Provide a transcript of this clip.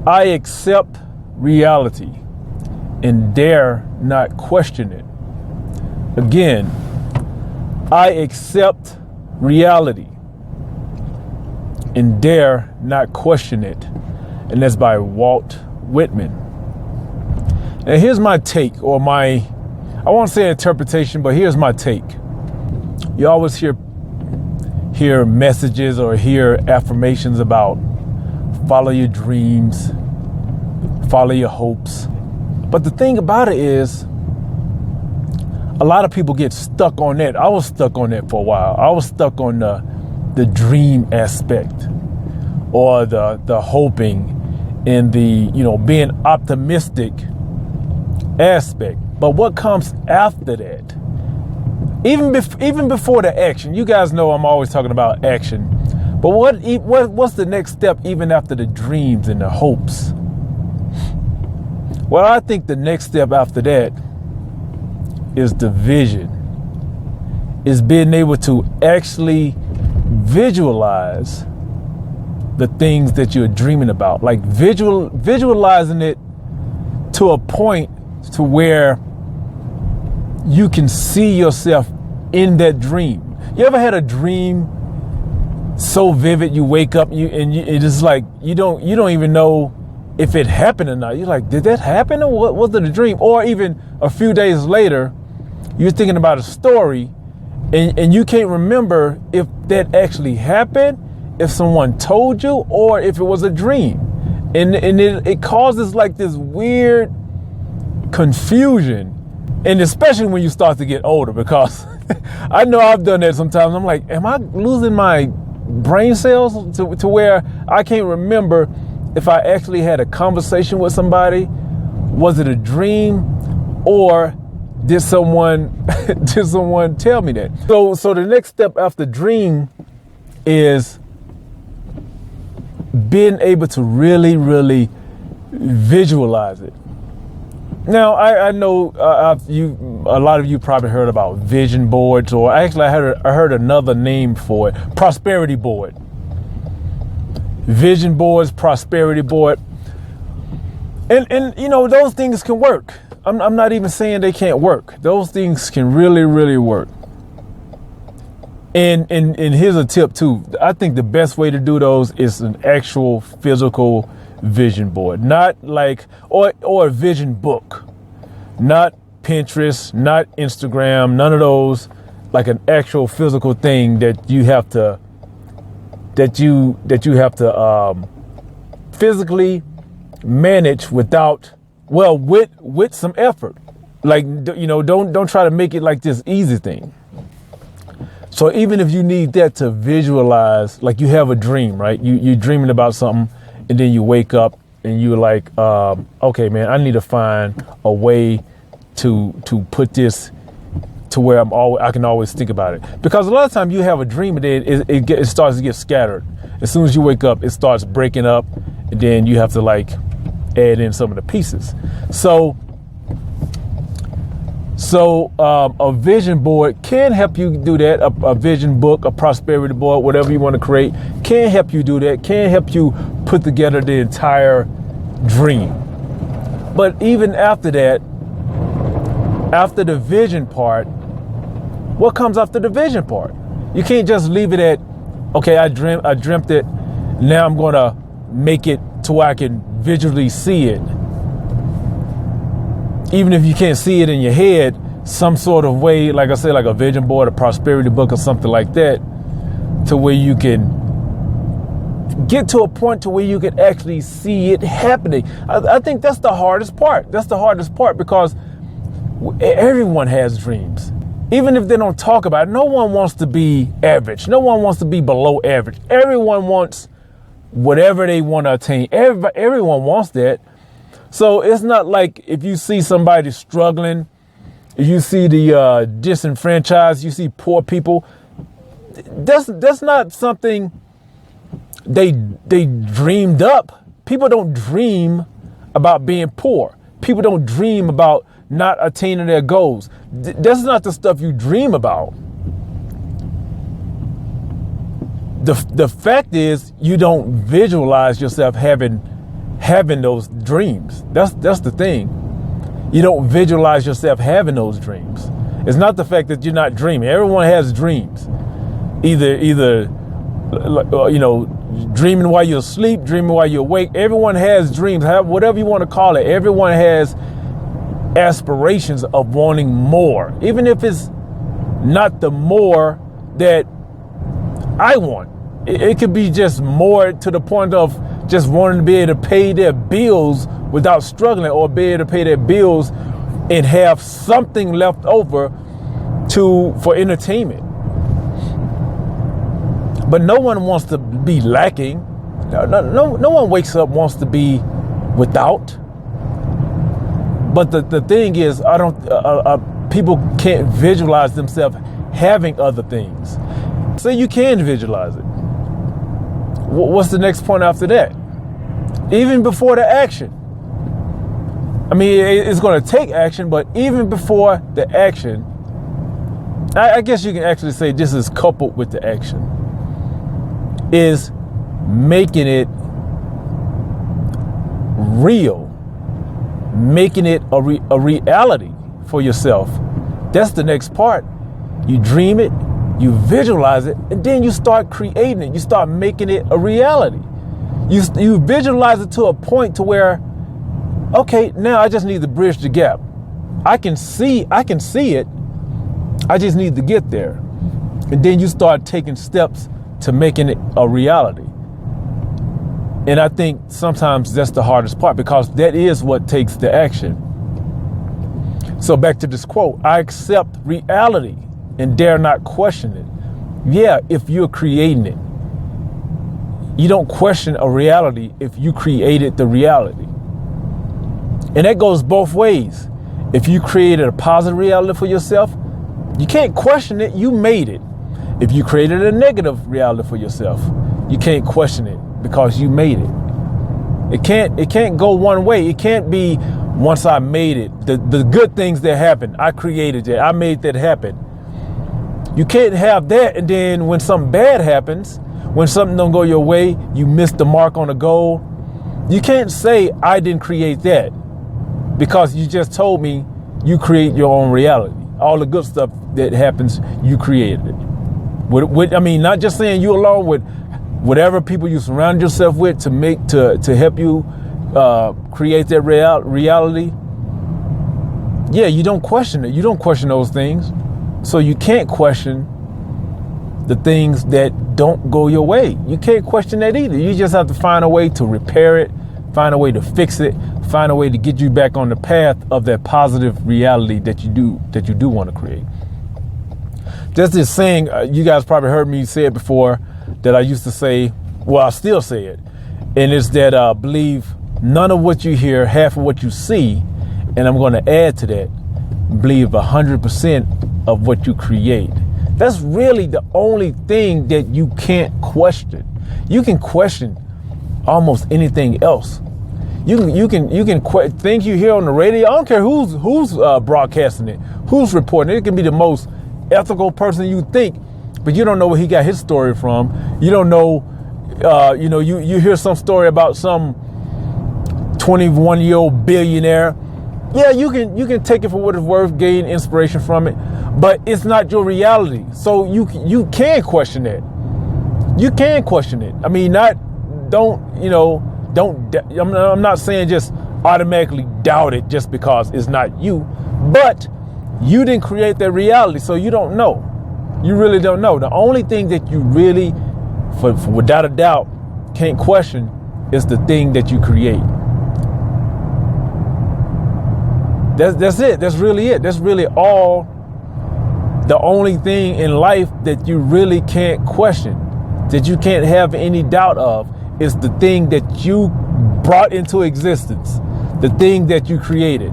I accept reality and dare not question it. Again, I accept reality and dare not question it. And that's by Walt Whitman. And here's my take, or I won't say interpretation, but here's my take. You always hear messages or hear affirmations about follow your dreams, follow your hopes. But the thing about it is, a lot of people get stuck on that. I was stuck on that for a while. I was stuck on the dream aspect, or the hoping and the being optimistic aspect. But what comes after that? Even before the action, you guys know I'm always talking about action. But what's the next step even after the dreams and the hopes? Well, I think the next step after that is the vision. Is being able to actually visualize the things that you're dreaming about. Like visualizing it to a point to where you can see yourself in that dream. You ever had a dream so vivid you wake up it's just like you don't even know if it happened or not. You're like, did that happen, or what was it a dream? Or even a few days later, you're thinking about a story and you can't remember if that actually happened, if someone told you, or if it was a dream. And it causes like this weird confusion. And especially when you start to get older, because I know I've done that sometimes. I'm like, am I losing my brain cells to where I can't remember if I actually had a conversation with somebody? Was it a dream, or did someone tell me that? So the next step after dream is being able to really, really visualize it. Now, I know a lot of you probably heard about vision boards, or actually I heard another name for it, prosperity board. Vision boards, prosperity board. And those things can work. I'm not even saying they can't work. Those things can really, really work. And here's a tip too. I think the best way to do those is an actual physical vision board, not like or a vision book, not Pinterest, not Instagram, none of those. Like an actual physical thing that you have to physically manage with some effort. Like don't try to make it like this easy thing. So even if you need that to visualize, like you have a dream, right? You're dreaming about something, and then you wake up and you're like, okay, man, I need to find a way to put this to where I can always think about it. Because a lot of times you have a dream and then it starts to get scattered. As soon as you wake up, it starts breaking up, and then you have to like add in some of the pieces. So a vision board can help you do that. A vision book, a prosperity board, whatever you want to create, can help you do that, can help you put together the entire dream. But even after that, after the vision part, what comes after the vision part? You can't just leave it at, okay, I dreamt it, now I'm going to make it to where I can visually see it. Even if you can't see it in your head, some sort of way, like I said, like a vision board, a prosperity book or something like that, to where you can get to a point to where you can actually see it happening. I think that's the hardest part. That's the hardest part, because everyone has dreams. Even if they don't talk about it, no one wants to be average. No one wants to be below average. Everyone wants whatever they want to attain. Everyone wants that. So it's not like if you see somebody struggling, if you see the disenfranchised, you see poor people, that's not something they dreamed up. People don't dream about being poor. People don't dream about not attaining their goals. That's not the stuff you dream about. The fact is, you don't visualize yourself having having those dreams. That's the thing. You don't visualize yourself having those dreams. It's not the fact that you're not dreaming. Everyone has dreams. Either dreaming while you're asleep, dreaming while you're awake. Everyone has dreams, whatever you want to call it. Everyone has aspirations of wanting more, even if it's not the more that I want. It could be just more to the point of just wanting to be able to pay their bills without struggling, or be able to pay their bills and have something left over for entertainment. But no one wants to be lacking. No one wakes up wants to be without. But the thing is, people can't visualize themselves having other things. So you can visualize it. What's the next point after that? Even before the action. I mean, it's going to take action, but even before the action, I guess you can actually say this is coupled with the action, is making it real, making it a reality for yourself. That's the next part. You dream it, you visualize it, and then you start creating it. You start making it a reality. You visualize it to a point to where, okay, now I just need to bridge the gap. I can see it. I just need to get there. And then you start taking steps to making it a reality. And I think sometimes that's the hardest part, because that is what takes the action. So back to this quote, I accept reality and dare not question it. Yeah, if you're creating it. You don't question a reality if you created the reality. And that goes both ways. If you created a positive reality for yourself, you can't question it, you made it. If you created a negative reality for yourself, you can't question it because you made it. It can't go one way. It can't be once I made it. The good things that happen, I created it, I made that happen. You can't have that, and then when something bad happens, when something don't go your way, you miss the mark on a goal, you can't say I didn't create that, because you just told me you create your own reality. All the good stuff that happens, you created it. I mean, not just saying you alone, with whatever people you surround yourself with to help you create that reality. Yeah, you don't question it. You don't question those things. So you can't question the things that don't go your way. You can't question that either. You just have to find a way to repair it, find a way to fix it, find a way to get you back on the path of that positive reality that you do want to create. There's this saying, you guys probably heard me say it before, that I used to say, well, I still say it, and it's that believe none of what you hear, half of what you see, and I'm going to add to that, believe 100% of what you create. That's really the only thing that you can't question. You can question almost anything else. You can things you hear on the radio. I don't care who's broadcasting it, who's reporting it. It can be the most ethical person you think, but you don't know where he got his story from. You don't know. You hear some story about some 21-year-old billionaire. Yeah, you can take it for what it's worth, gain inspiration from it, but it's not your reality. So you can question it. You can question it. I mean, I'm not saying just automatically doubt it just because it's not you, but you didn't create that reality, so you don't know. You really don't know. The only thing that you really, for without a doubt, can't question is the thing that you create. That's it. That's really it. That's really all. The only thing in life that you really can't question, that you can't have any doubt of, is the thing that you brought into existence, the thing that you created.